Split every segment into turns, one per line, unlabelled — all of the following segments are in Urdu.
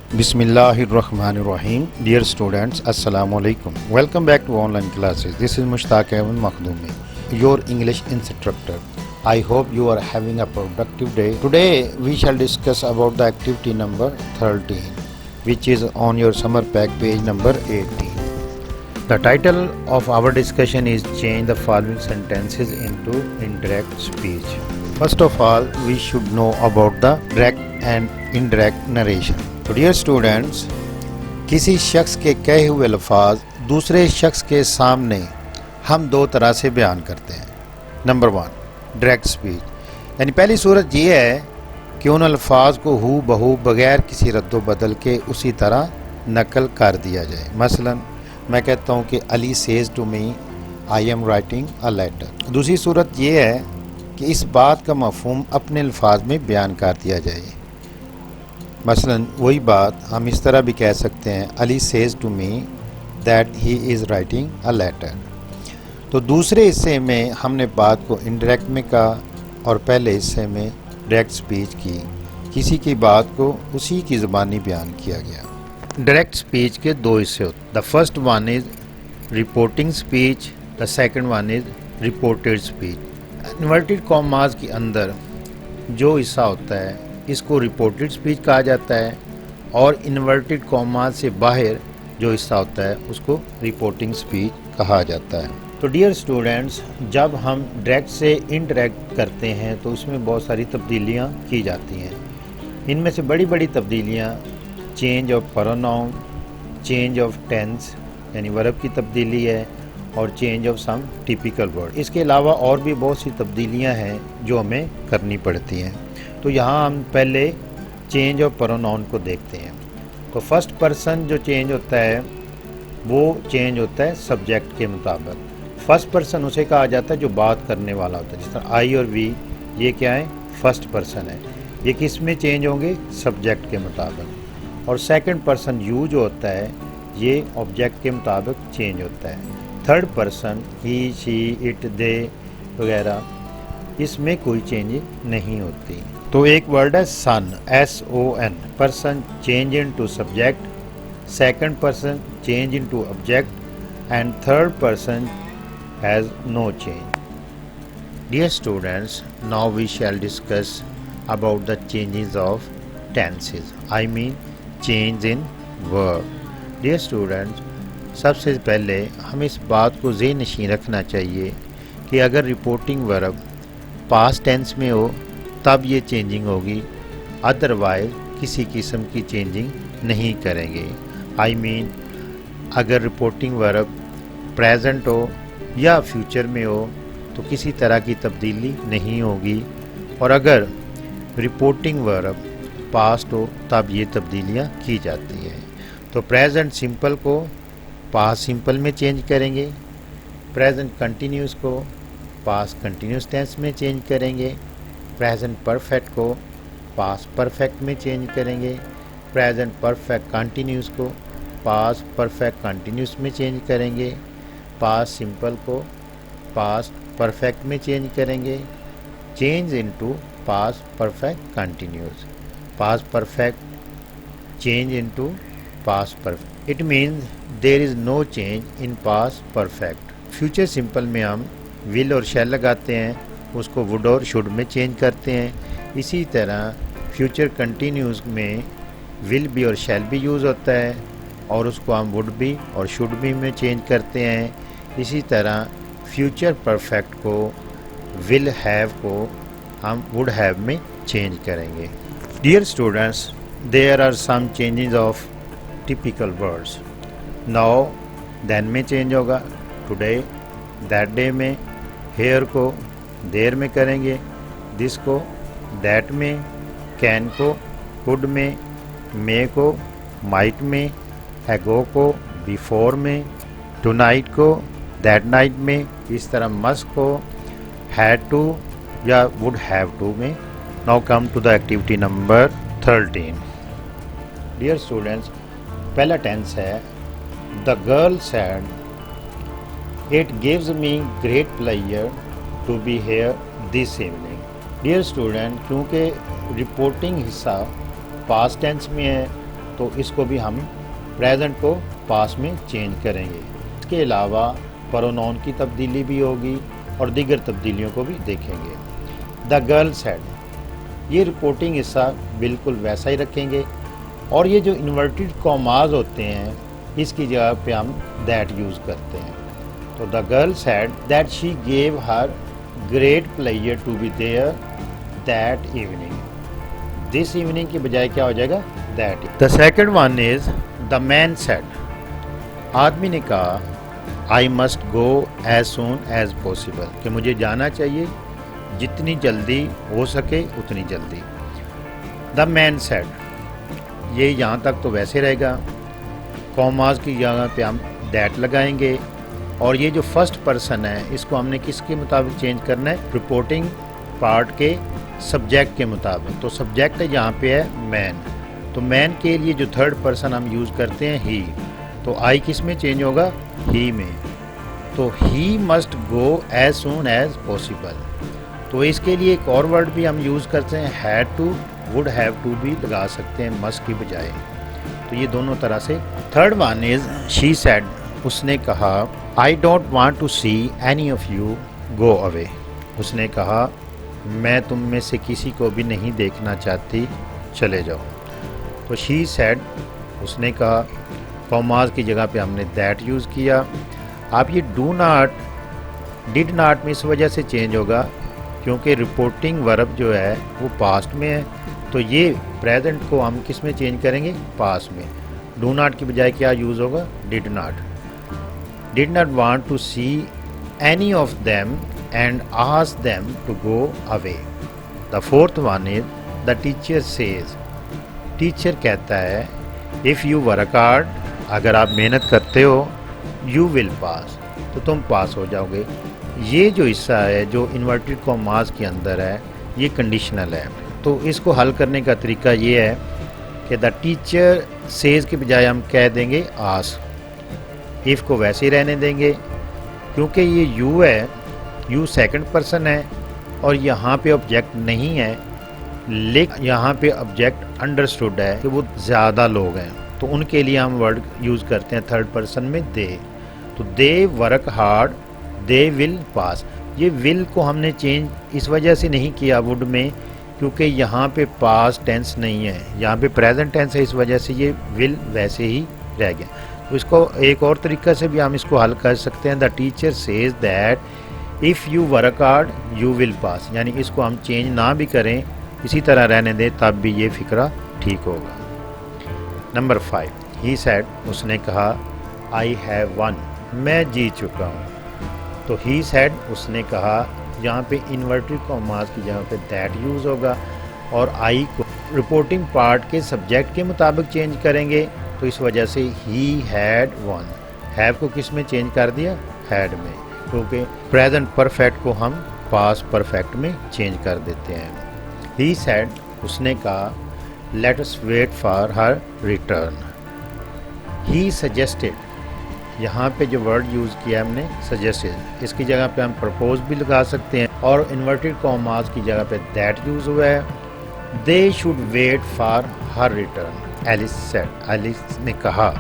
Bismillahirrahmanirrahim. Dear students, Assalamu alaikum. Welcome back to online classes. This is Mushtaq Evan Makhdumi, your English instructor. I hope you are having a productive day. Today we shall discuss about the activity number 13, which is on your summer pack page number 18. The title of our discussion is Change the following sentences into indirect speech. First of all, we should know about the direct and indirect narration. تو ڈیئر اسٹوڈینٹس، کسی شخص کے کہے ہوئے الفاظ دوسرے شخص کے سامنے ہم دو طرح سے بیان کرتے ہیں. نمبر 1، ڈائریکٹ اسپیچ، یعنی پہلی صورت یہ ہے کہ ان الفاظ کو ہو بہو بغیر کسی رد و بدل کے اسی طرح نقل کر دیا جائے. مثلا میں کہتا ہوں کہ Ali says to me I am writing a letter. دوسری صورت یہ ہے کہ اس بات کا مفہوم اپنے الفاظ میں بیان کر دیا جائے. مثلا وہی بات ہم اس طرح بھی کہہ سکتے ہیں، Ali says to me that he is writing a letter. تو دوسرے حصے میں ہم نے بات کو انڈائریکٹ میں کہا اور پہلے حصے میں ڈائریکٹ سپیچ کی. کسی کی بات کو اسی کی زبانی بیان کیا گیا. ڈائریکٹ سپیچ کے دو حصے ہوتے ہیں. The first one is reporting speech, the second one is reported speech. Inverted commas کے اندر جو حصہ ہوتا ہے اس کو رپورٹڈ سپیچ کہا جاتا ہے، اور انورٹڈ کاماز سے باہر جو حصہ ہوتا ہے اس کو رپورٹنگ سپیچ کہا جاتا ہے. تو ڈیئر اسٹوڈینٹس، جب ہم ڈائریکٹ سے انڈائریکٹ کرتے ہیں تو اس میں بہت ساری تبدیلیاں کی جاتی ہیں. ان میں سے بڑی بڑی تبدیلیاں change of pronoun, change of tense یعنی ورب کی تبدیلی ہے، اور change of some typical word. اس کے علاوہ اور بھی بہت سی تبدیلیاں ہیں جو ہمیں کرنی پڑتی ہیں. تو یہاں ہم پہلے چینج آف پروناؤن کو دیکھتے ہیں. تو فرسٹ پرسن جو چینج ہوتا ہے وہ چینج ہوتا ہے سبجیکٹ کے مطابق. فرسٹ پرسن اسے کہا جاتا ہے جو بات کرنے والا ہوتا ہے. جس طرح آئی اور وی، یہ کیا ہے؟ فرسٹ پرسن ہے. یہ کس میں چینج ہوں گے؟ سبجیکٹ کے مطابق. اور سیکنڈ پرسن یو جو ہوتا ہے یہ آبجیکٹ کے مطابق چینج ہوتا ہے. Third person he, she, it, they وغیرہ، اس میں کوئی چینج نہیں ہوتی. تو ایک ورڈ ہے son, SON. Person change into subject, second person change into object, and third person has no change. Dear students, now we shall discuss about the changes of tenses, I mean change in word. Dear students, سب سے پہلے ہم اس بات کو ذہن نشین رکھنا چاہیے کہ اگر رپورٹنگ ورب پاسٹ ٹینس میں ہو تب یہ چینجنگ ہوگی، ادروائز کسی قسم کی چینجنگ نہیں کریں گے. آئی مین اگر رپورٹنگ ورب پریزنٹ ہو یا فیوچر میں ہو تو کسی طرح کی تبدیلی نہیں ہوگی، اور اگر رپورٹنگ ورب پاسٹ ہو تب یہ تبدیلیاں کی جاتی ہیں. تو پریزنٹ سمپل کو پاسٹ سمپل میں چینج کریں گے، پریزنٹ کنٹینیوس کو پاسٹ کنٹینیوس ٹینس میں چینج کریں گے، پریزنٹ پرفیکٹ کو پاسٹ پرفیکٹ میں چینج کریں گے، پریزنٹ پرفیکٹ کنٹینیوس کو پاسٹ پرفیکٹ کنٹینیوس میں چینج کریں گے، پاسٹ سمپل کو پاسٹ پرفیکٹ میں چینج کریں گے. Change into past perfect continuous, past perfect change into past perfect. It means there is no change in past perfect. Future simple میں ہم ول اور شیل لگاتے ہیں، اس کو وڈ اور شوڈ میں چینج کرتے ہیں. اسی طرح فیوچر کنٹینیوس میں ول بھی اور شیل بھی یوز ہوتا ہے، اور اس کو ہم وڈ بھی اور شوڈ بھی میں چینج کرتے ہیں. اسی طرح فیوچر پرفیکٹ کو ول ہیو کو ہم وڈ ہیو میں چینج کریں گے. Dear students, there are some changes of typical words. Now then میں چینج ہوگا، ٹوڈے دیٹ ڈے میں، ہیئر کو دیر میں کریں گے، دس کو دیٹ میں، کین کو کوڈ میں، مے کو مائٹ میں، ایگو کو بیفور میں، ٹو نائٹ کو دیٹ نائٹ میں. اس طرح مسٹ کو ہیڈ ٹو یا وڈ ہیو ٹو میں. Now come to the activity number 13. Dear students, پہلا ٹینس ہے the girl said it gives me great pleasure to be here this evening. Dear student, کیونکہ رپورٹنگ حصہ پاسٹ ٹینس میں ہے تو اس کو بھی ہم پریزنٹ کو پاس میں چینج کریں گے. اس کے علاوہ پرونون کی تبدیلی بھی ہوگی اور دیگر تبدیلیوں کو بھی دیکھیں گے. دا گرل سیڈ, یہ رپورٹنگ حصہ بالکل ویسا ہی رکھیں گے, اور یہ جو انورٹڈ کاماز ہوتے ہیں اس کی جگہ پہ ہم دیٹ یوز کرتے ہیں. تو the girl said that she gave her great pleasure to be there that evening. This evening کی بجائے کیا ہو جائے گا, that. The second one is the man said, آدمی نے کہا I must go as soon as possible, کہ مجھے جانا چاہیے جتنی جلدی ہو سکے اتنی جلدی. دا مین سیڈ, یہ یہاں تک تو ویسے رہے گا, کاماز کی جگہ پہ ہم دیٹ لگائیں گے, اور یہ جو فرسٹ پرسن ہے اس کو ہم نے کس کے مطابق چینج کرنا ہے, رپورٹنگ پارٹ کے سبجیکٹ کے مطابق. تو سبجیکٹ یہاں پہ ہے مین, تو مین کے لیے جو تھرڈ پرسن ہم یوز کرتے ہیں ہی, تو آئی کس میں چینج ہوگا, ہی میں. تو he must go as soon as possible. تو اس کے لیے ایک اور ورڈ بھی ہم یوز کرتے ہیں, had to, would have to بھی لگا سکتے ہیں مسٹ کی بجائے. تو یہ دونوں طرح سے. Third one is she said, اس نے کہا I don't want to see any of you go away. اس نے کہا میں تم میں سے کسی کو بھی نہیں دیکھنا چاہتی, چلے جاؤ. تو شی سیڈ, اس نے کہا, کاماز کی جگہ پہ ہم نے دیٹ یوز کیا. اب یہ ڈو ناٹ, ڈڈ ناٹ میں اس وجہ سے چینج ہوگا کیونکہ رپورٹنگ ورب جو ہے وہ پاسٹ میں ہے, تو یہ پریزنٹ کو ہم کس میں چینج کریں گے, پاسٹ میں. ڈو ناٹ کی بجائے کیا یوز ہوگا, did not. Did not want to see any of them and ask them to go away. The fourth one is the teacher says, teacher کہتا ہے اف یو ورک ہارڈ, اگر آپ محنت کرتے ہو, یو ول پاس, تو تم پاس ہو جاؤ گے. یہ جو حصہ ہے جو انورٹڈ کاماز کے اندر ہے یہ کنڈیشنل ہے. تو اس کو حل کرنے کا طریقہ یہ ہے کہ دا ٹیچر سیز کے بجائے ہم کہہ دیں گے آس. ایف کو ویسے ہی رہنے دیں گے کیونکہ یہ یو ہے, یو سیکنڈ پرسن ہے اور یہاں پہ آبجیکٹ نہیں ہے, لیکن یہاں پہ آبجیکٹ انڈرسٹوڈ ہے کہ وہ زیادہ لوگ ہیں, تو ان کے لیے ہم ورڈ یوز کرتے ہیں تھرڈ پرسن میں دے. تو دے ورک ہارڈ, دے ول پاس. یہ ول کو ہم نے چینج اس وجہ سے نہیں کیا وڈ میں کیونکہ یہاں پہ پاس ٹینس نہیں ہے, یہاں پہ پریزنٹ ٹینس ہے, اس وجہ سے یہ ول ویسے ہی رہ گیا. تو اس کو ایک اور طریقہ سے بھی ہم اس کو حل کر سکتے ہیں. The teacher says that if you work hard you will pass, یعنی اس کو ہم چینج نہ بھی کریں, اسی طرح رہنے دیں, تب بھی یہ فقرہ ٹھیک ہوگا. نمبر 5, ہی سیڈ, اس نے کہا آئی ہیو ون, میں جیت چکا ہوں. تو ہی سیڈ, اس نے کہا, یہاں پہ انورٹڈ کاماز کی جگہ پہ دیٹ یوز ہوگا, اور آئی کو رپورٹنگ پارٹ کے سبجیکٹ کے مطابق چینج کریں گے, تو اس وجہ سے ہی ہیڈ ون. ہیو کو کس میں چینج کر دیا, ہیڈ میں, کیونکہ پریزنٹ پرفیکٹ کو ہم پاسٹ پرفیکٹ میں چینج کر دیتے ہیں. ہی سیڈ, اس نے کہا let us wait for her return. He suggested, یہاں پہ جو ورڈ یوز کیا ہم نے سجیسٹڈ, اس کی جگہ پہ ہم پرپوز بھی لگا سکتے ہیں, اور انورٹڈ کاماز کی جگہ پہ دیٹ یوز ہوا ہے. They should wait for her return. Alice said, Alice نے کہا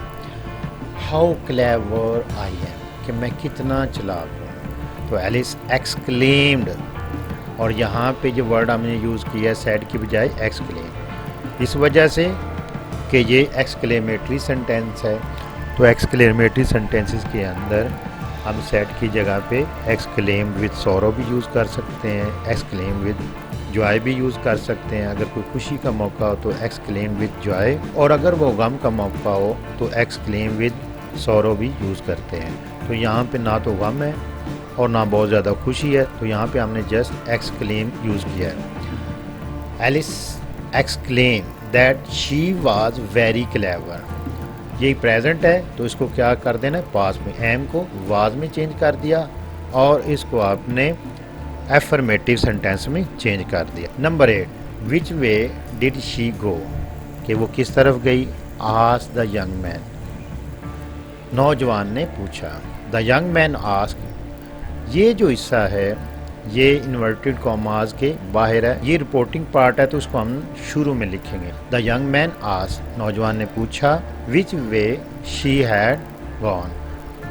ہاؤ کلیور آئی ایم, کہ میں کتنا چلاک ہوں. تو ایلس ایکسکلیمڈ, اور یہاں پہ جو ورڈ ہم نے یوز کیا ہے سیڈ کی بجائے ایکسکلیم, اس وجہ سے کہ یہ ایکسکلیمیٹری سینٹینس ہے. تو ایکسکلیمیٹری سینٹینسز کے اندر ہم سیڈ کی جگہ پہ ایکسکلیم ود سورو بھی یوز کر سکتے ہیں, ایکسکلیم ود جوائے بھی یوز کر سکتے ہیں. اگر کوئی خوشی کا موقع ہو تو ایکسکلیم ود جوائے, اور اگر وہ غم کا موقع ہو تو ایکسکلیم ود سورو بھی یوز کرتے ہیں. تو یہاں پہ نہ تو غم ہے اور نہ بہت زیادہ خوشی ہے, تو یہاں پہ ہم نے جسٹ ایکسکلیم یوز کیا ہے. Alice exclaim that she was very clever. یہی پریزنٹ ہے تو اس کو کیا کر دینا, پاس میں, ایم کو واز میں چینج کر دیا, اور اس کو آپ نے ایفرمیٹیو سینٹینس میں چینج کر دیا. نمبر 8, وچ وے ڈڈ شی گو, کہ وہ کس طرف گئی. آسک دا ینگ مین, نوجوان نے پوچھا. دا ینگ مین آسک, یہ جو حصہ ہے یہ انورٹڈ کاماز کے باہر ہے. یہ رپورٹنگ پارٹ ہے تو اس کو ہم شروع میں لکھیں گے. دا ینگ مین آسکڈ, نوجوان نے پوچھا, which way she had gone,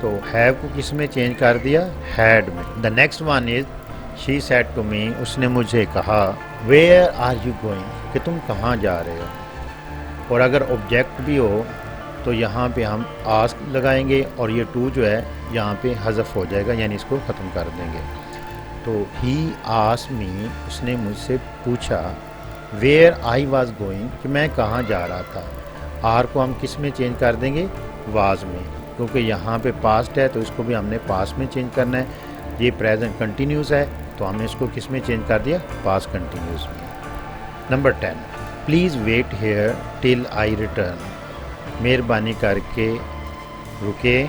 تو ہیو کو کس میں چینج کر دیا, ہیڈ میں. The next one is she said to me, اس نے مجھے کہا, ویئر آر یو گوئنگ, کہ تم کہاں جا رہے ہو. اور اگر آبجیکٹ بھی ہو تو یہاں پہ ہم آسک لگائیں گے اور یہ ٹو جو ہے یہاں پہ حذف ہو جائے گا, یعنی اس کو ختم کر دیں گے. تو ہی آس می, اس نے مجھ سے پوچھا, ویئر آئی واز گوئنگ, کہ میں کہاں جا رہا تھا. آر کو ہم کس میں چینج کر دیں گے, واز میں, کیونکہ یہاں پہ پاسٹ ہے تو اس کو بھی ہم نے پاسٹ میں چینج کرنا ہے. یہ پریزنٹ کنٹینیوس ہے تو ہم نے اس کو کس میں چینج کر دیا, پاسٹ کنٹینیوس میں. Number 10, please wait here till I return, مہربانی کر کے رکے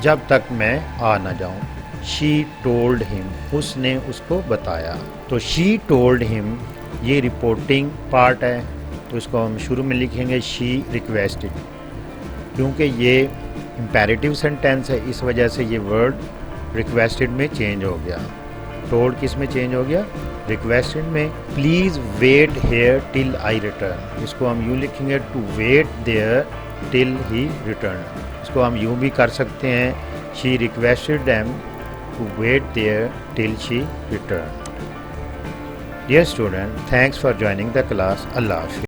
جب تک میں آ نہ جاؤں. شی ٹولڈ ہم, اس نے اس کو بتایا. تو شی ٹولڈ ہم یہ رپورٹنگ پارٹ ہے تو اس کو ہم شروع میں لکھیں گے شی ریکویسٹڈ, کیونکہ یہ امپیریٹیو سینٹینس ہے اس وجہ سے یہ ورڈ ریکویسٹڈ میں چینج ہو گیا. ٹولڈ کس میں چینج ہو گیا, ریکویسٹڈ میں. Please wait here till I return, اس کو ہم یوں لکھیں گے, to wait there till he return. اس کو ہم یوں بھی کر سکتے ہیں, she requested them to wait there till she return. Dear student, thanks for joining the class. اللہ حافظ.